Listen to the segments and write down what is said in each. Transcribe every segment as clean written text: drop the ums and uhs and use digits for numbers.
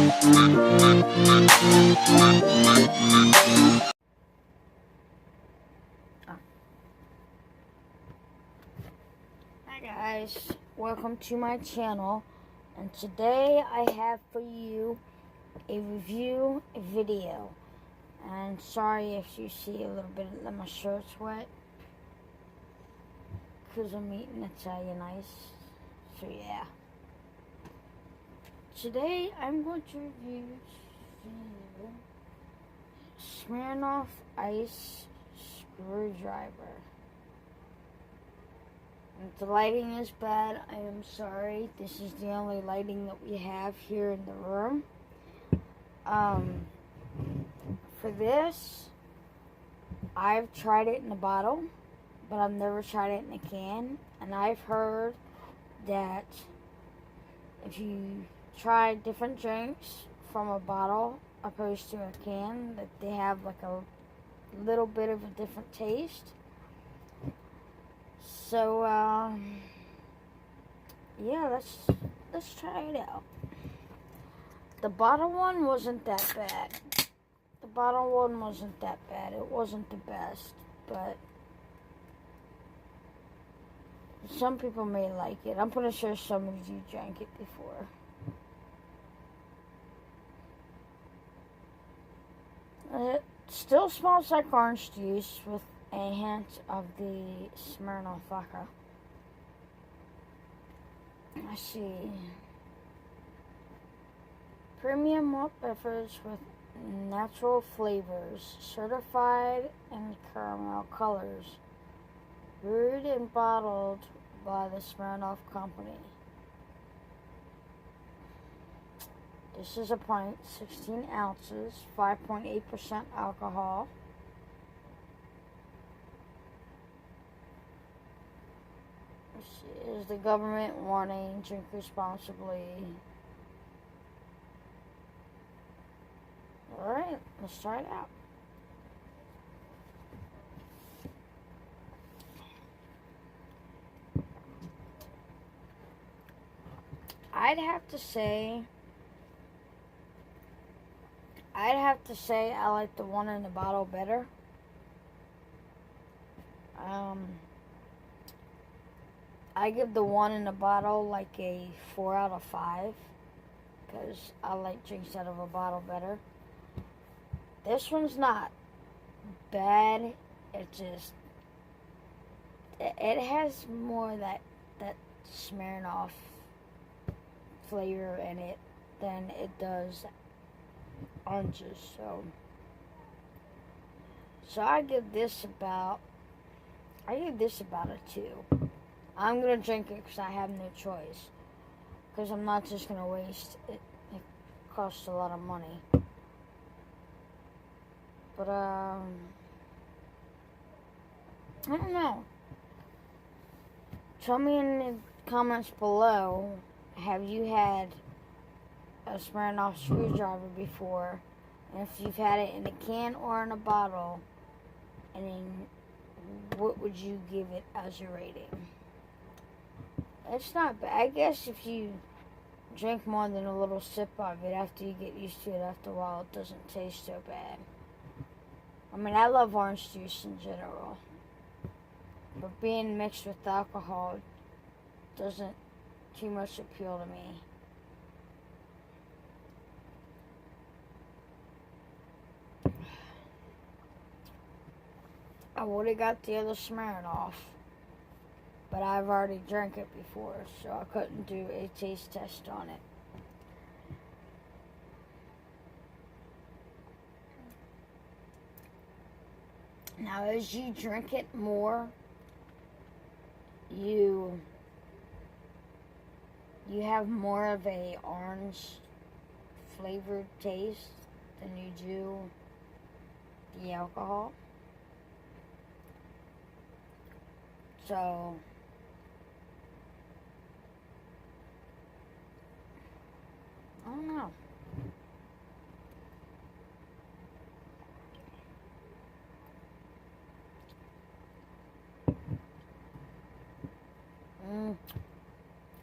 Hi guys, welcome to my channel, and today I have for you a review video. And sorry if you see a little bit of my shirt's wet, because I'm eating Italian ice, so yeah. Today I'm going to review Smirnoff ice screwdriver. If the lighting is bad, I am sorry. This is the only lighting that we have here in the room. For this, I've tried it in a bottle, but I've never tried it in a can. And I've heard that if you try different drinks from a bottle opposed to a can, that they have like a little bit of a different taste. So, yeah, let's try it out. The bottle one wasn't that bad. The bottle one wasn't that bad. It wasn't the best, but some people may like it. I'm pretty sure some of you drank it before. It still smells like orange juice with a hint of the Smirnoff vodka. Let's see. Premium malt beverage with natural flavors, certified in caramel colors, brewed and bottled by the Smirnoff Company. This is a pint, 16 ounces, 5.8% alcohol. This is the government warning, drink responsibly. Alright, let's try it out. I'd have to say I like the one in the bottle better. I give the one in the bottle like a 4 out of 5 because I like drinks out of a bottle better. This one's not bad. It just it has more that Smirnoff flavor in it than it does oranges. So I give this about a 2. I'm gonna drink it because I have no choice. Because I'm not just gonna waste it. It costs a lot of money. But I don't know. Tell me in the comments below, have you had a Smirnoff screwdriver before? And if you've had it in a can or in a bottle, and then what would you give it as a rating? It's not bad. I guess if you drink more than a little sip of it, after you get used to it, after a while, it doesn't taste so bad. I mean, I love orange juice in general, but being mixed with alcohol doesn't too much appeal to me. I would have got the other Smirnoff, but I've already drank it before, so I couldn't do a taste test on it. Now, as you drink it more, you have more of a orange flavored taste than you do the alcohol. So I don't know.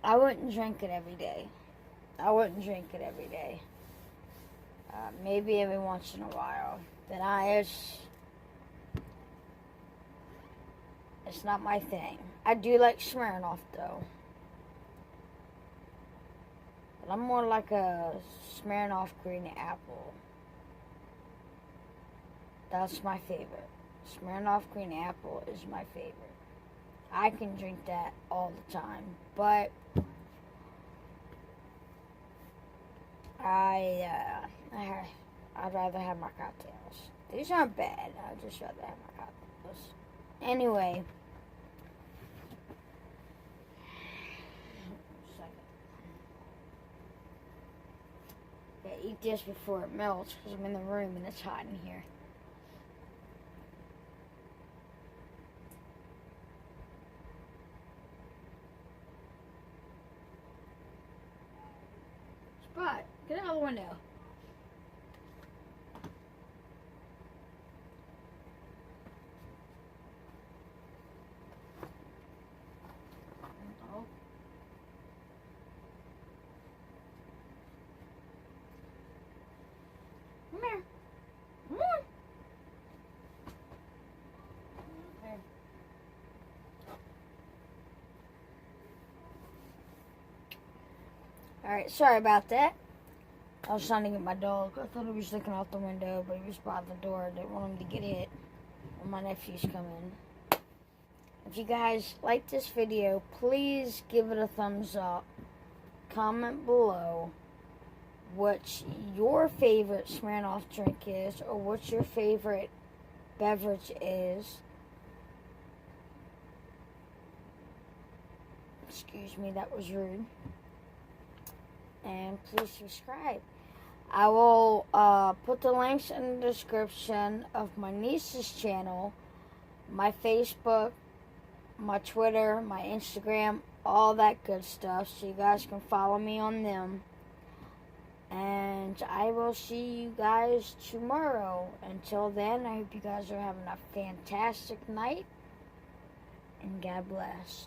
I wouldn't drink it every day. maybe every once in a while. But it's not my thing. I do like Smirnoff though. But I'm more like a Smirnoff green apple. That's my favorite. Smirnoff green apple is my favorite. I can drink that all the time. But I'd rather have my cocktails. These aren't bad. I'd just rather have my cocktails. Anyway. Yeah, eat this before it melts because I'm in the room and it's hot in here. Spot, get out of the window. Come here. Come on. There. Alright, sorry about that. I was trying to get my dog. I thought he was looking out the window, but he was by the door. I didn't want him to get hit when my nephews come in. If you guys like this video, please give it a thumbs up. Comment below what your favorite Smirnoff drink is, or what your favorite beverage is. Excuse me, that was rude. And please subscribe. I will put the links in the description of my niece's channel, my Facebook, my Twitter, my Instagram, all that good stuff, so you guys can follow me on them. And I will see you guys tomorrow. Until then, I hope you guys are having a fantastic night, and God bless.